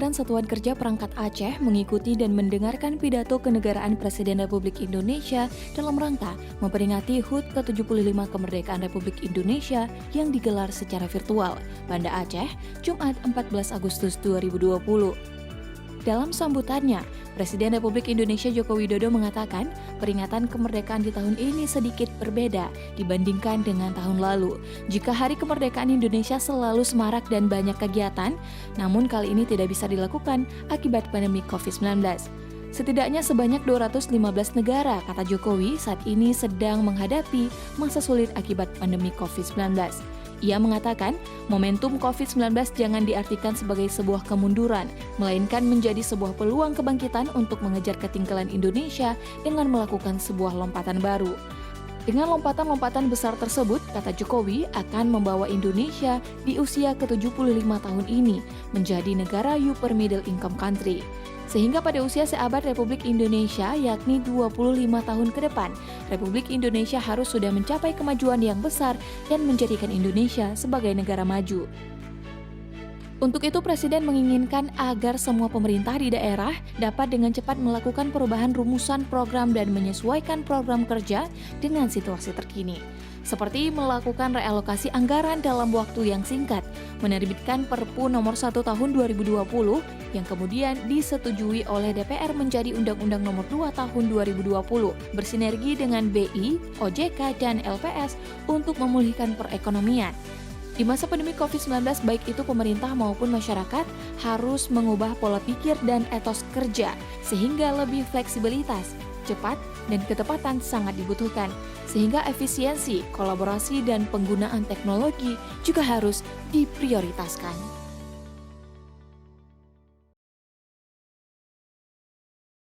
Pimpinan Satuan Kerja Perangkat Aceh mengikuti dan mendengarkan pidato kenegaraan Presiden Republik Indonesia dalam rangka memperingati HUT ke-75 kemerdekaan Republik Indonesia yang digelar secara virtual, Banda Aceh, Jumat 14 Agustus 2020. Dalam sambutannya, Presiden Republik Indonesia Joko Widodo mengatakan peringatan kemerdekaan di tahun ini sedikit berbeda dibandingkan dengan tahun lalu. Jika Hari Kemerdekaan Indonesia selalu semarak dan banyak kegiatan, namun kali ini tidak bisa dilakukan akibat pandemi COVID-19. Setidaknya sebanyak 215 negara, kata Jokowi, saat ini sedang menghadapi masa sulit akibat pandemi COVID-19. Ia mengatakan, momentum COVID-19 jangan diartikan sebagai sebuah kemunduran, melainkan menjadi sebuah peluang kebangkitan untuk mengejar ketinggalan Indonesia dengan melakukan sebuah lompatan baru. Dengan lompatan-lompatan besar tersebut, kata Jokowi, akan membawa Indonesia di usia ke-75 tahun ini menjadi negara upper middle income country. Sehingga pada usia seabad Republik Indonesia, yakni 25 tahun ke depan, Republik Indonesia harus sudah mencapai kemajuan yang besar dan menjadikan Indonesia sebagai negara maju. Untuk itu, Presiden menginginkan agar semua pemerintah di daerah dapat dengan cepat melakukan perubahan rumusan program dan menyesuaikan program kerja dengan situasi terkini. Seperti melakukan realokasi anggaran dalam waktu yang singkat, menerbitkan Perpu nomor 1 tahun 2020 yang kemudian disetujui oleh DPR menjadi Undang-Undang nomor 2 tahun 2020, bersinergi dengan BI, OJK, dan LPS untuk memulihkan perekonomian. Di masa pandemi COVID-19, baik itu pemerintah maupun masyarakat harus mengubah pola pikir dan etos kerja sehingga lebih fleksibilitas, cepat, dan ketepatan sangat dibutuhkan, sehingga efisiensi, kolaborasi, dan penggunaan teknologi juga harus diprioritaskan.